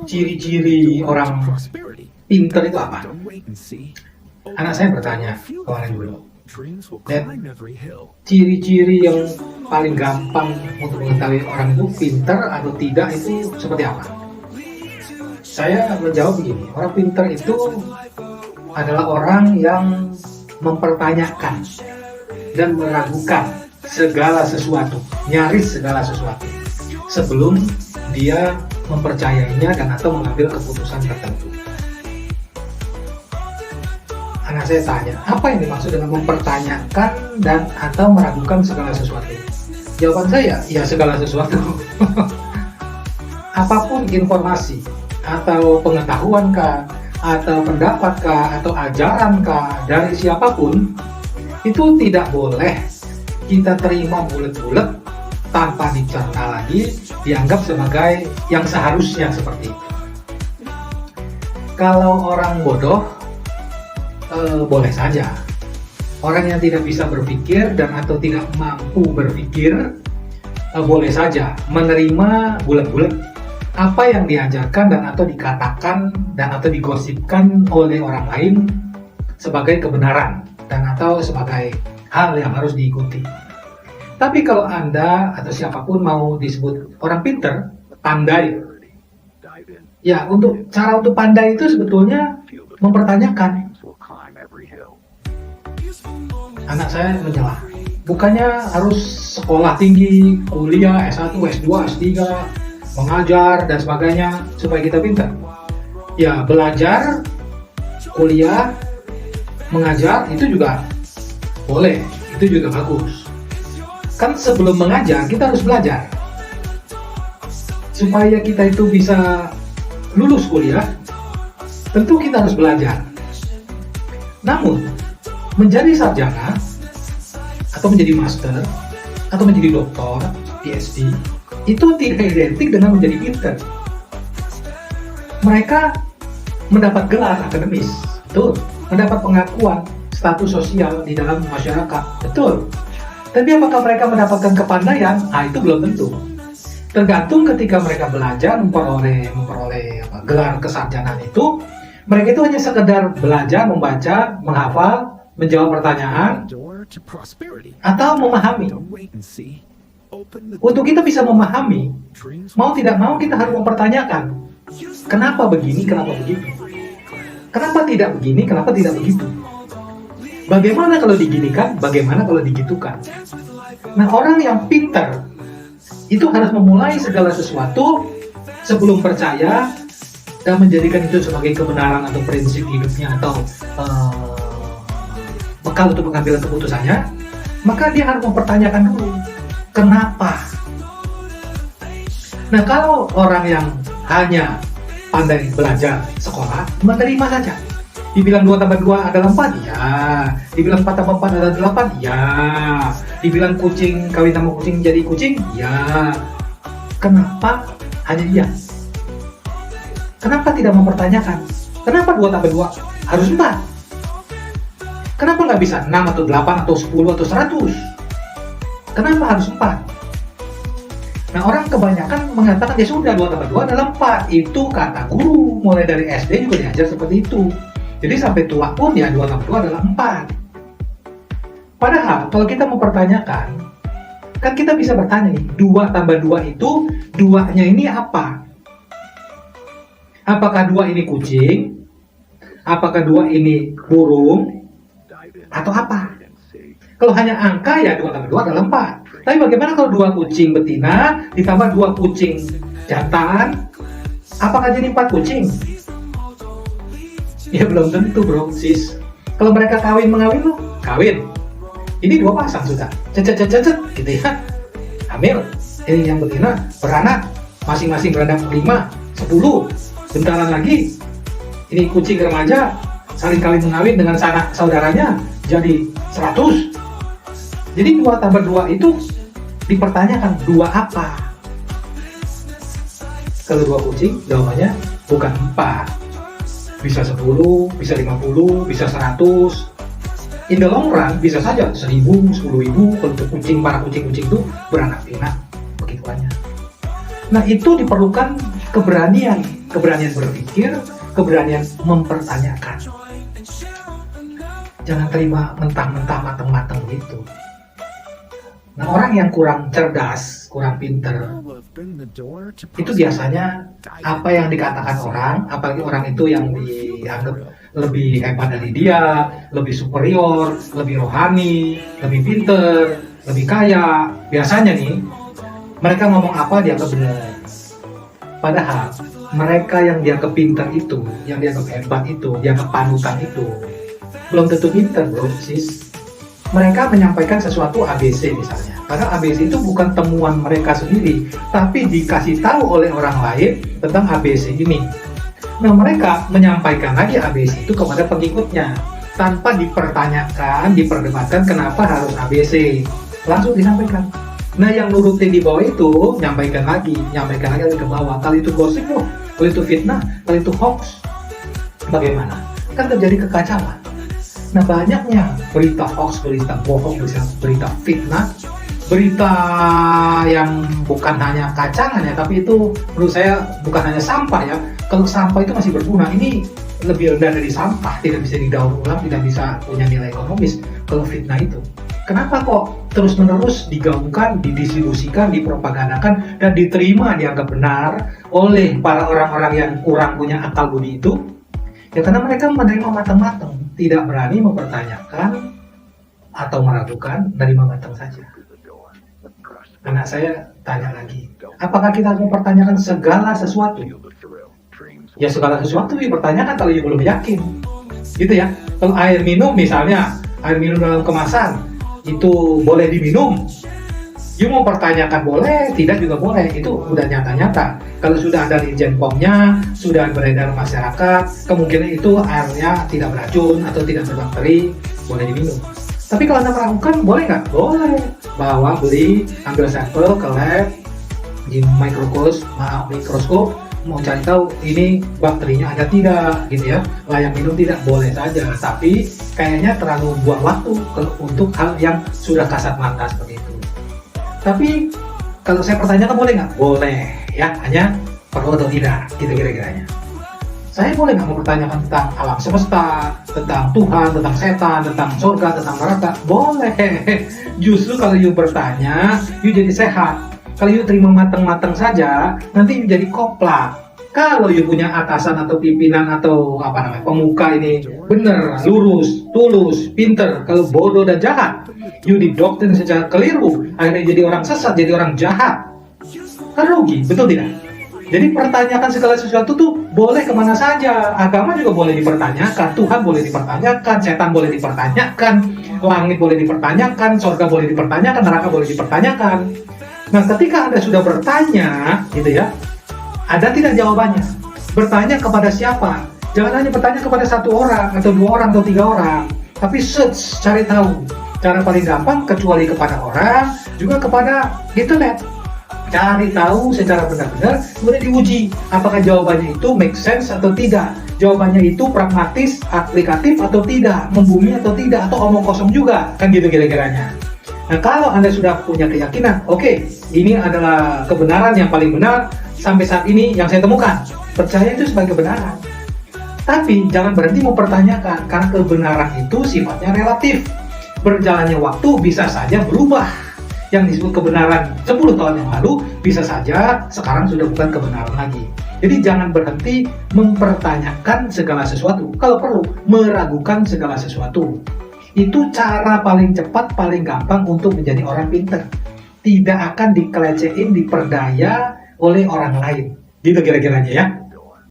ciri-ciri orang pinter itu apa? Anak saya bertanya kemarin dulu. Dan ciri-ciri yang paling gampang untuk mengetahui orang itu pinter atau tidak itu seperti apa? Saya menjawab begini, orang pinter itu adalah orang yang mempertanyakan dan meragukan segala sesuatu, nyaris segala sesuatu, sebelum dia mempercayainya dan atau mengambil keputusan tertentu. Anak saya tanya, apa yang dimaksud dengan mempertanyakan dan atau meragukan segala sesuatu? Jawaban saya, ya segala sesuatu. Apapun informasi atau pengetahuan kah, atau pendapat kah, atau ajaran kah dari siapapun, itu tidak boleh kita terima bulet-bulet tanpa dicerna lagi, dianggap sebagai yang seharusnya seperti itu. Kalau orang bodoh, boleh saja. Orang yang tidak bisa berpikir dan atau tidak mampu berpikir, boleh saja menerima bulat-bulat apa yang diajarkan dan atau dikatakan dan atau digosipkan oleh orang lain sebagai kebenaran dan atau sebagai hal yang harus diikuti. Tapi kalau Anda atau siapapun mau disebut orang pinter, pandai, ya cara untuk pandai itu sebetulnya mempertanyakan. Anak saya menyela, bukannya harus sekolah tinggi, kuliah, S1, S2, S3, mengajar dan sebagainya supaya kita pintar. Ya, belajar, kuliah, mengajar itu juga boleh, itu juga bagus. Kan sebelum mengajar kita harus belajar. Supaya kita itu bisa lulus kuliah, tentu kita harus belajar. Namun, menjadi sarjana atau menjadi master atau menjadi doktor, PhD, itu tidak identik dengan menjadi pinter. Mereka mendapat gelar akademis, betul, mendapat pengakuan status sosial di dalam masyarakat, betul. Tapi apakah mereka mendapatkan kepandaian? Itu belum tentu. Tergantung ketika mereka belajar memperoleh gelar kesarjanaan itu, mereka itu hanya sekedar belajar, membaca, menghafal, menjawab pertanyaan, atau memahami. Untuk kita bisa memahami, mau tidak mau kita harus mempertanyakan, kenapa begini, kenapa begitu? Kenapa tidak begini, kenapa tidak begitu? Bagaimana kalau diginikan, bagaimana kalau digitukan? Nah, orang yang pintar itu harus memulai segala sesuatu sebelum percaya dan menjadikan itu sebagai kebenaran atau prinsip hidupnya atau bekal untuk mengambil keputusannya, maka dia harus mempertanyakan dulu, kenapa? Nah, kalau orang yang hanya pandai belajar sekolah, menerima saja. Dibilang 2 tambah 2 adalah 4, ya. Dibilang 4 tambah 4 adalah 8, ya. Dibilang kucing kawin sama kucing jadi kucing, ya. Kenapa hanya dia? Kenapa tidak mempertanyakan? Kenapa 2 tambah 2 harus 4? Kenapa nggak bisa 6 atau 8 atau 10 atau 100? Kenapa harus 4? Nah, orang kebanyakan mengatakan ya sudah 2 tambah 2 adalah 4. Itu kata guru, mulai dari SD juga diajar seperti itu. Jadi sampai tua pun ya 2 tambah 2 adalah 4. Padahal kalau kita mempertanyakan, kan kita bisa bertanya nih, 2 tambah 2 itu, 2-nya ini apa? Apakah 2 ini kucing? Apakah 2 ini burung? Atau apa? Kalau hanya angka ya 2 tambah 2 adalah 4. Tapi bagaimana kalau 2 kucing betina ditambah 2 kucing jantan? Apakah jadi 4 kucing? Ya belum tentu bro, sis. Kalau mereka kawin-mengawin loh, kawin. Ini 2 pasang sudah, cet gitu ya. Hamil. Ini yang betina beranak, masing-masing beranak 5, 10. Bentaran lagi, ini kucing remaja saling kawin-mengawin dengan sanak saudaranya jadi 100. Jadi 2 tambah 2 itu dipertanyakan 2 apa? Kalau 2 kucing jawabannya bukan 4. Bisa 10, bisa 50, bisa 100. In the long run bisa saja 1000, 10.000 kalau kucing, para kucing-kucing itu beranak pinak begitu banyak. Nah, itu diperlukan keberanian berpikir, keberanian mempertanyakan. Jangan terima mentah-mentah, mateng-mateng gitu. Nah, orang yang kurang cerdas, kurang pinter, itu biasanya apa yang dikatakan orang, apalagi orang itu yang dianggap lebih hebat dari dia, lebih superior, lebih rohani, lebih pinter, lebih kaya, biasanya nih, mereka ngomong apa dianggap benar. Padahal mereka yang dianggap pinter itu, yang dianggap hebat itu, dianggap panutan itu, belum tentu pinter, bro, sis. Mereka menyampaikan sesuatu ABC misalnya. Padahal ABC itu bukan temuan mereka sendiri, tapi dikasih tahu oleh orang lain tentang ABC ini. Nah, mereka menyampaikan lagi ABC itu kepada pengikutnya tanpa dipertanyakan, diperdebatkan kenapa harus ABC. Langsung disampaikan. Nah, yang nurutin di bawah itu nyampaikan lagi ke bawah. Kalau itu gosip loh, kalau itu fitnah, kalau itu hoax, bagaimana? Kan terjadi kekacauan. Nah, banyaknya berita hoax, berita bohong, berita fitnah, berita yang bukan hanya kacangan ya, tapi itu menurut saya bukan hanya sampah ya. Kalau sampah itu masih berguna, ini lebih rendah dari sampah, tidak bisa didaur ulang, tidak bisa punya nilai ekonomis. Kalau fitnah itu, kenapa kok terus-menerus digaungkan, didistribusikan, dipropagandakan, dan diterima, dianggap benar oleh para orang-orang yang kurang punya akal budi itu? Ya karena mereka menerima matang-matang, tidak berani mempertanyakan atau meragukan, menerima matang saja. Anak saya tanya lagi, apakah kita harus mempertanyakan segala sesuatu? Ya segala sesuatu dipertanyakan kalau you belum yakin, gitu ya. Kalau air minum misalnya, air minum dalam kemasan itu boleh diminum, you mau pertanyakan boleh, tidak juga boleh, itu udah nyata-nyata. Kalau sudah ada Dirjen POM-nya, sudah beredar masyarakat, kemungkinan itu airnya tidak beracun atau tidak berbakteri, boleh diminum. Tapi kalau Anda meragukan, boleh nggak? Boleh. Bawa, beli, ambil sampel ke lab, di mikroskop, mau cari tahu ini bakterinya ada tidak, gitu ya. Layak minum tidak, boleh saja. Tapi kayaknya terlalu buang waktu untuk hal yang sudah kasat mata seperti itu. Tapi kalau saya pertanyakan boleh nggak? Boleh, ya. Hanya perlu atau tidak, gitu kira-kiranya. Saya boleh nggak mempertanyakan tentang alam semesta, tentang Tuhan, tentang setan, tentang surga, tentang neraka? Boleh. Justru kalau you bertanya, you jadi sehat. Kalau you terima matang-matang saja, nanti you jadi koplak. Kalau you punya atasan atau pimpinan atau pemuka ini benar, lurus, tulus, pinter. Kalau bodoh dan jahat, you didoktrin secara keliru, akhirnya jadi orang sesat, jadi orang jahat. Kan rugi, betul tidak? Jadi pertanyakan segala sesuatu tuh boleh kemana saja. Agama juga boleh dipertanyakan, Tuhan boleh dipertanyakan, setan boleh dipertanyakan, langit boleh dipertanyakan, surga boleh dipertanyakan, neraka boleh dipertanyakan. Nah, ketika Anda sudah bertanya, gitu ya, ada tidak jawabannya? Bertanya kepada siapa? Jangan hanya bertanya kepada satu orang, atau dua orang, atau tiga orang. Tapi search, cari tahu. Cara paling gampang, kecuali kepada orang, juga kepada internet. Cari tahu secara benar-benar, kemudian diuji apakah jawabannya itu make sense atau tidak, jawabannya itu pragmatis, aplikatif atau tidak, membumi atau tidak, atau omong kosong juga, kan gitu kira-kiranya. Nah, kalau Anda sudah punya keyakinan, oke, ini adalah kebenaran yang paling benar sampai saat ini yang saya temukan, percaya itu sebagai kebenaran. Tapi jangan berhenti mempertanyakan, karena kebenaran itu sifatnya relatif. Berjalannya waktu bisa saja berubah. Yang disebut kebenaran 10 tahun yang lalu bisa saja sekarang sudah bukan kebenaran lagi. Jadi jangan berhenti mempertanyakan segala sesuatu. Kalau perlu, meragukan segala sesuatu. Itu cara paling cepat, paling gampang untuk menjadi orang pintar. Tidak akan dikelecehin, diperdaya oleh orang lain. Gitu kira-kiranya ya.